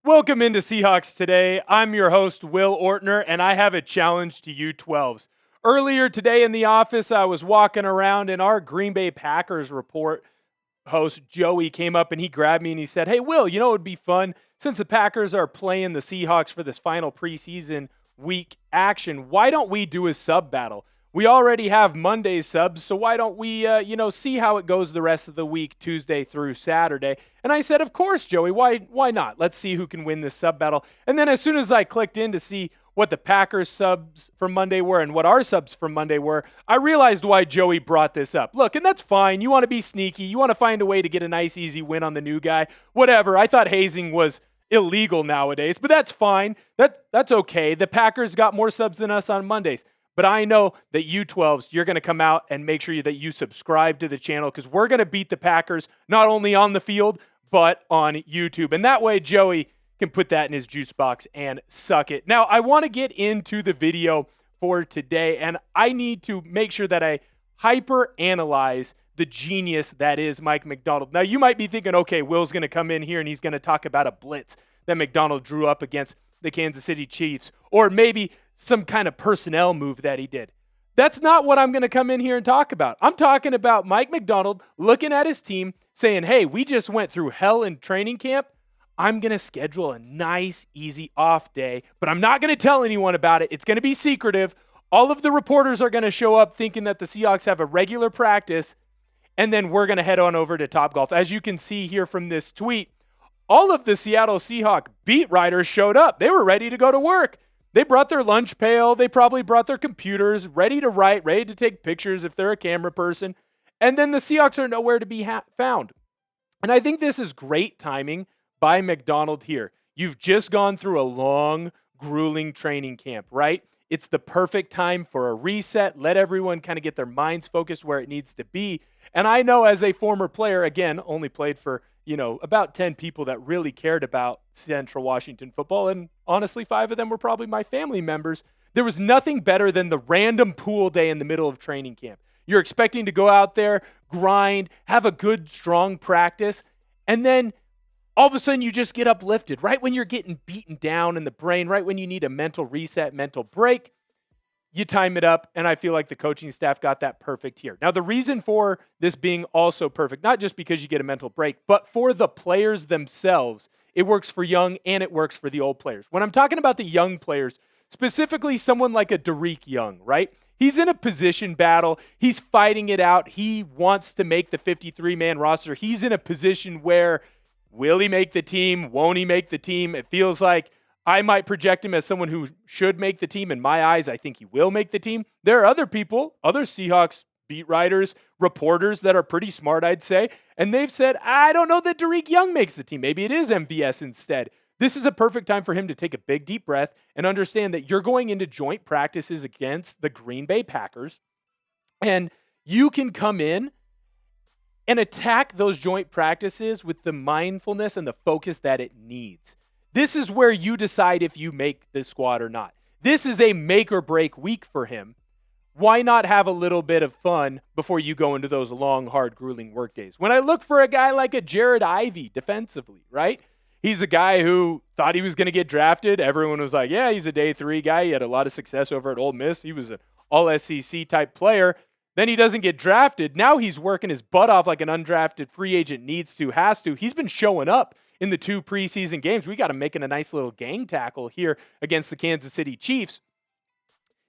Welcome into Seahawks Today. I'm your host, Will Ortner, and I have a challenge to you 12s. Earlier today in the office, I was walking around, and our Green Bay Packers report host, Joey, came up and he grabbed me and he said, "Hey, Will, you know it would be fun since the Packers are playing the Seahawks for this final preseason week action. Why don't we do a sub battle? We already have Monday subs, so why don't we, see how it goes the rest of the week, Tuesday through Saturday?" And I said, "Of course, Joey. Why not? Let's see who can win this sub battle." And then as soon as I clicked in to see what the Packers subs for Monday were and what our subs for Monday were, I realized why Joey brought this up. Look, and that's fine. You want to be sneaky. You want to find a way to get a nice, easy win on the new guy. Whatever. I thought hazing was illegal nowadays, but that's fine. That's okay. The Packers got more subs than us on Mondays. But I know that you 12s, you're going to come out and make sure that you subscribe to the channel because we're going to beat the Packers not only on the field, but on YouTube. And that way, Joey can put that in his juice box and suck it. Now, I want to get into the video for today, and I need to make sure that I hyper-analyze the genius that is Mike Macdonald. Now, you might be thinking, okay, Will's going to come in here and he's going to talk about a blitz that Macdonald drew up against the Kansas City Chiefs, or maybe some kind of personnel move that he did. That's not what I'm going to come in here and talk about. I'm talking about Mike Macdonald looking at his team saying, "Hey, we just went through hell in training camp. I'm going to schedule a nice, easy off day, but I'm not going to tell anyone about it. It's going to be secretive. All of the reporters are going to show up thinking that the Seahawks have a regular practice, and then we're going to head on over to Topgolf." As you can see here from this tweet, all of the Seattle Seahawks beat writers showed up. They were ready to go to work. They brought their lunch pail. They probably brought their computers, ready to write, ready to take pictures if they're a camera person. And then the Seahawks are nowhere to be found. And I think this is great timing by Macdonald here. You've just gone through a long, grueling training camp, right? It's the perfect time for a reset. Let everyone kind of get their minds focused where it needs to be. And I know as a former player, again, only played for about 10 people that really cared about Central Washington football, and honestly, 5 of them were probably my family members. There was nothing better than the random pool day in the middle of training camp. You're expecting to go out there, grind, have a good, strong practice, and then all of a sudden you just get uplifted right when you're getting beaten down in the brain, right when you need a mental reset, mental break. You time it up, and I feel like the coaching staff got that perfect here. Now, the reason for this being also perfect, not just because you get a mental break, but for the players themselves, it works for young and it works for the old players. When I'm talking about the young players, specifically someone like a Dariq Young, right? He's in a position battle. He's fighting it out. He wants to make the 53-man roster. He's in a position where will he make the team? Won't he make the team? It feels like I might project him as someone who should make the team. In my eyes, I think he will make the team. There are other people, other Seahawks beat writers, reporters that are pretty smart, I'd say, and they've said, "I don't know that Dariq Young makes the team. Maybe it is MVS instead." This is a perfect time for him to take a big, deep breath and understand that you're going into joint practices against the Green Bay Packers, and you can come in and attack those joint practices with the mindfulness and the focus that it needs. This is where you decide if you make the squad or not. This is a make or break week for him. Why not have a little bit of fun before you go into those long, hard, grueling work days? When I look for a guy like a Jared Ivey defensively, right? He's a guy who thought he was going to get drafted. Everyone was like, yeah, he's a day 3 guy. He had a lot of success over at Ole Miss. He was an all-SEC type player. Then he doesn't get drafted. Now he's working his butt off like an undrafted free agent needs to, has to. He's been showing up in the 2 preseason games. We got him making a nice little gang tackle here against the Kansas City Chiefs.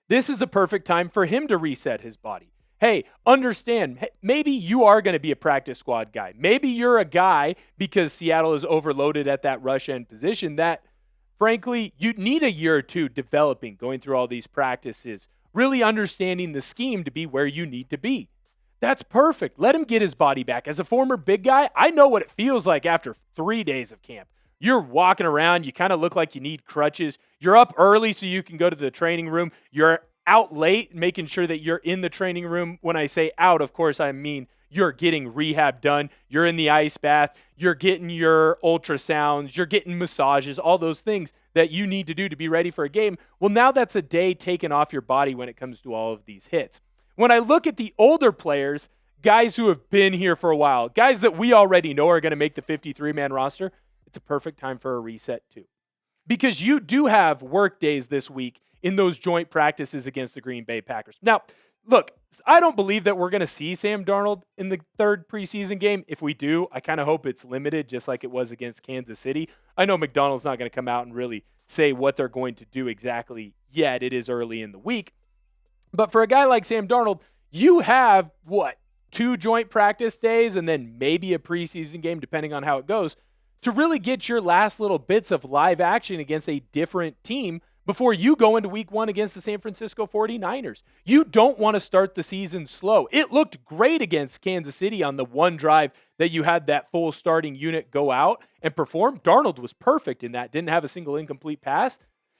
This is a perfect time for him to reset his body. Hey, understand, maybe you are going to be a practice squad guy. Maybe you're a guy, because Seattle is overloaded at that rush end position, that, frankly, you need a year or 2 developing, going through all these practices, really understanding the scheme to be where you need to be. That's perfect. Let him get his body back. As a former big guy, I know what it feels like after 3 days of camp. You're walking around. You kind of look like you need crutches. You're up early so you can go to the training room. You're out late, making sure that you're in the training room. When I say out, of course, I mean you're getting rehab done. You're in the ice bath. You're getting your ultrasounds. You're getting massages, all those things that you need to do to be ready for a game. Well, now that's a day taken off your body when it comes to all of these hits. When I look at the older players, guys who have been here for a while, guys that we already know are going to make the 53-man roster, it's a perfect time for a reset too. Because you do have work days this week in those joint practices against the Green Bay Packers. Now, look, I don't believe that we're going to see Sam Darnold in the third preseason game. If we do, I kind of hope it's limited, just like it was against Kansas City. I know Macdonald's not going to come out and really say what they're going to do exactly yet. It is early in the week. But for a guy like Sam Darnold, you have, 2 joint practice days and then maybe a preseason game, depending on how it goes, to really get your last little bits of live action against a different team before you go into week 1 against the San Francisco 49ers. You don't want to start the season slow. It looked great against Kansas City on the one drive that you had that full starting unit go out and perform. Darnold was perfect in that, didn't have a single incomplete pass.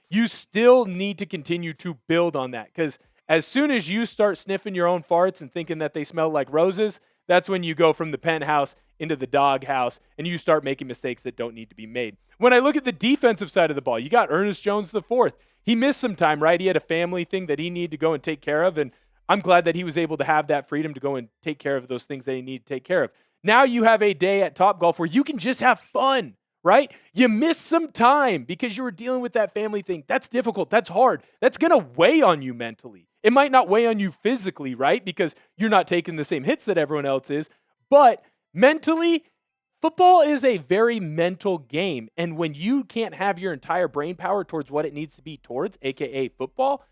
You still need to continue to build on that, because as soon as you start sniffing your own farts and thinking that they smell like roses, that's when you go from the penthouse into the doghouse and you start making mistakes that don't need to be made. When I look at the defensive side of the ball, you got Ernest Jones IV. He missed some time, right? He had a family thing that he needed to go and take care of, and I'm glad that he was able to have that freedom to go and take care of those things that he needed to take care of. Now you have a day at Topgolf where you can just have fun, right? You missed some time because you were dealing with that family thing. That's difficult. That's hard. That's going to weigh on you mentally. It might not weigh on you physically, right? Because you're not taking the same hits that everyone else is. But mentally, football is a very mental game. And when you can't have your entire brain power towards what it needs to be towards, aka football,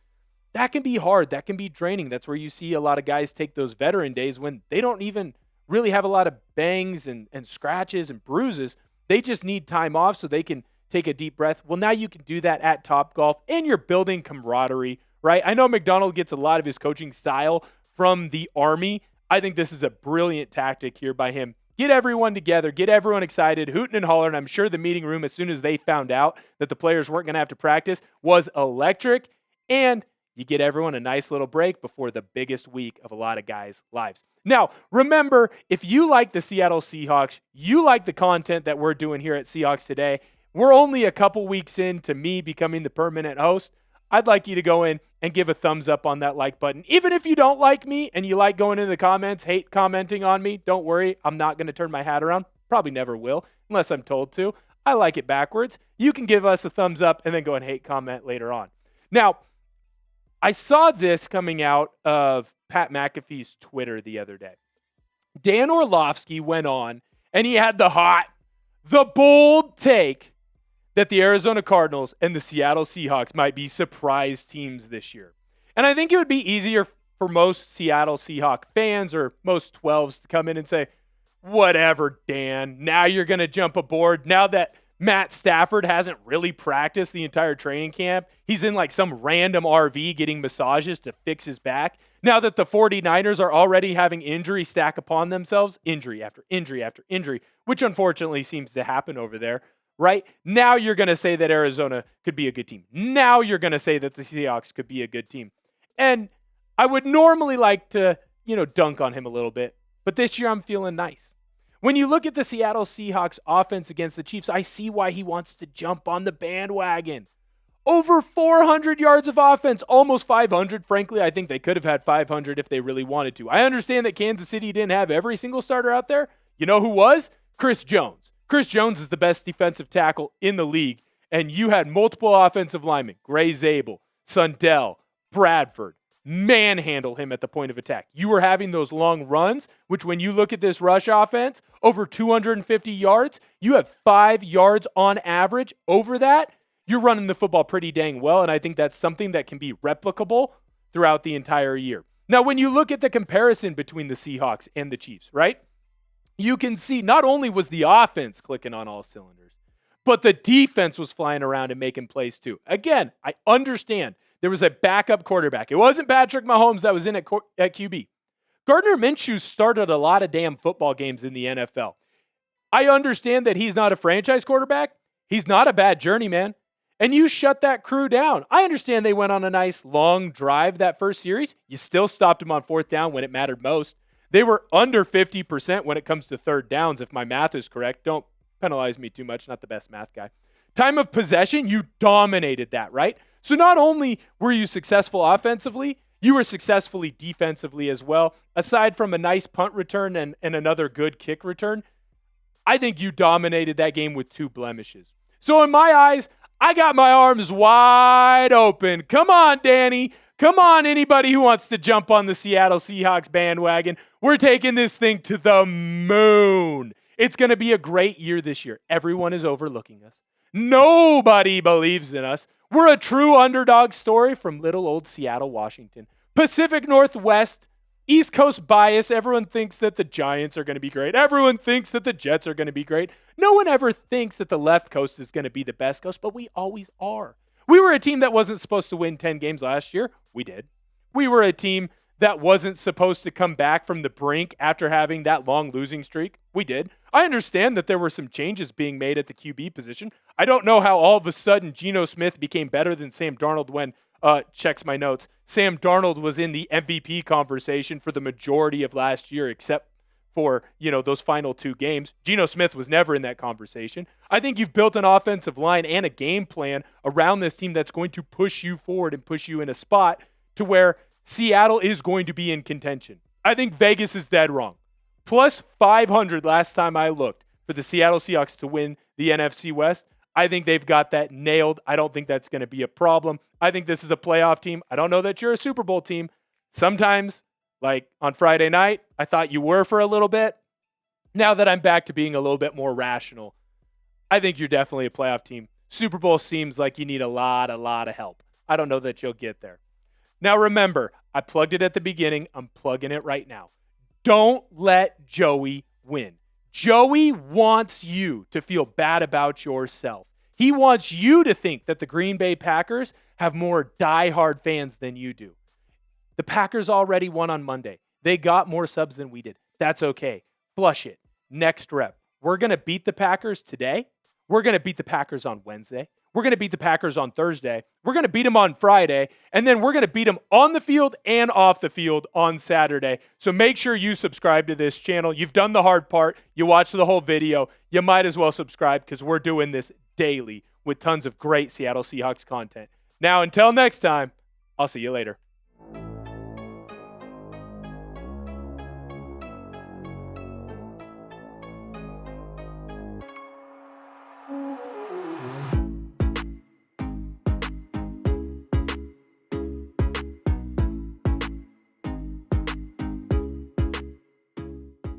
that can be hard. That can be draining. That's where you see a lot of guys take those veteran days when they don't even really have a lot of bangs and scratches and bruises. They just need time off so they can take a deep breath. Well, now you can do that at Topgolf, and you're building camaraderie, right? I know Macdonald gets a lot of his coaching style from the Army. I think this is a brilliant tactic here by him. Get everyone together, get everyone excited, hooting and hollering. I'm sure the meeting room, as soon as they found out that the players weren't going to have to practice, was electric. And you get everyone a nice little break before the biggest week of a lot of guys' lives. Now, remember, if you like the Seattle Seahawks, you like the content that we're doing here at Seahawks Today, we're only a couple weeks into me becoming the permanent host. I'd like you to go in and give a thumbs up on that like button. Even if you don't like me and you like going in the comments, hate commenting on me, don't worry. I'm not going to turn my hat around. Probably never will, unless I'm told to. I like it backwards. You can give us a thumbs up and then go and hate comment later on. Now, I saw this coming out of Pat McAfee's Twitter the other day. Dan Orlovsky went on and he had the bold take that the Arizona Cardinals and the Seattle Seahawks might be surprise teams this year. And I think it would be easier for most Seattle Seahawk fans or most 12s to come in and say, whatever, Dan, now you're going to jump aboard. Now that Matt Stafford hasn't really practiced the entire training camp, he's in like some random RV getting massages to fix his back. Now that the 49ers are already having injury stack upon themselves, injury after injury after injury, which unfortunately seems to happen over there. Right? Now you're going to say that Arizona could be a good team. Now you're going to say that the Seahawks could be a good team. And I would normally like to, dunk on him a little bit, but this year I'm feeling nice. When you look at the Seattle Seahawks offense against the Chiefs, I see why he wants to jump on the bandwagon. Over 400 yards of offense, almost 500. Frankly, I think they could have had 500 if they really wanted to. I understand that Kansas City didn't have every single starter out there. You know who was? Chris Jones. Chris Jones is the best defensive tackle in the league, and you had multiple offensive linemen, Gray Zabel, Sundell, Bradford, manhandle him at the point of attack. You were having those long runs, which when you look at this rush offense, over 250 yards, you have 5 yards on average over that. You're running the football pretty dang well, and I think that's something that can be replicable throughout the entire year. Now, when you look at the comparison between the Seahawks and the Chiefs, right? You can see not only was the offense clicking on all cylinders, but the defense was flying around and making plays too. Again, I understand there was a backup quarterback. It wasn't Patrick Mahomes that was in at QB. Gardner Minshew started a lot of damn football games in the NFL. I understand that he's not a franchise quarterback. He's not a bad journeyman. And you shut that crew down. I understand they went on a nice long drive that first series. You still stopped them on fourth down when it mattered most. They were under 50% when it comes to third downs, if my math is correct. Don't penalize me too much, not the best math guy. Time of possession, you dominated that, right? So not only were you successful offensively, you were successfully defensively as well. Aside from a nice punt return and another good kick return, I think you dominated that game with 2 blemishes. So in my eyes, I got my arms wide open. Come on, Danny. Come on, anybody who wants to jump on the Seattle Seahawks bandwagon. We're taking this thing to the moon. It's going to be a great year this year. Everyone is overlooking us. Nobody believes in us. We're a true underdog story from little old Seattle, Washington. Pacific Northwest, East Coast bias. Everyone thinks that the Giants are going to be great. Everyone thinks that the Jets are going to be great. No one ever thinks that the left coast is going to be the best coast, but we always are. We were a team that wasn't supposed to win 10 games last year. We did. We were a team that wasn't supposed to come back from the brink after having that long losing streak. We did. I understand that there were some changes being made at the QB position. I don't know how all of a sudden Geno Smith became better than Sam Darnold when, checks my notes, Sam Darnold was in the MVP conversation for the majority of last year, except for, those final 2 games. Geno Smith was never in that conversation. I think you've built an offensive line and a game plan around this team that's going to push you forward and push you in a spot to where Seattle is going to be in contention. I think Vegas is dead wrong. Plus 500 last time I looked for the Seattle Seahawks to win the NFC West. I think they've got that nailed. I don't think that's going to be a problem. I think this is a playoff team. I don't know that you're a Super Bowl team. Sometimes, like on Friday night, I thought you were for a little bit. Now that I'm back to being a little bit more rational, I think you're definitely a playoff team. Super Bowl seems like you need a lot of help. I don't know that you'll get there. Now remember, I plugged it at the beginning. I'm plugging it right now. Don't let Joey win. Joey wants you to feel bad about yourself. He wants you to think that the Green Bay Packers have more diehard fans than you do. The Packers already won on Monday. They got more subs than we did. That's okay. Flush it. Next rep. We're going to beat the Packers today. We're going to beat the Packers on Wednesday. We're going to beat the Packers on Thursday. We're going to beat them on Friday. And then we're going to beat them on the field and off the field on Saturday. So make sure you subscribe to this channel. You've done the hard part. You watched the whole video. You might as well subscribe because we're doing this daily with tons of great Seattle Seahawks content. Now, until next time, I'll see you later.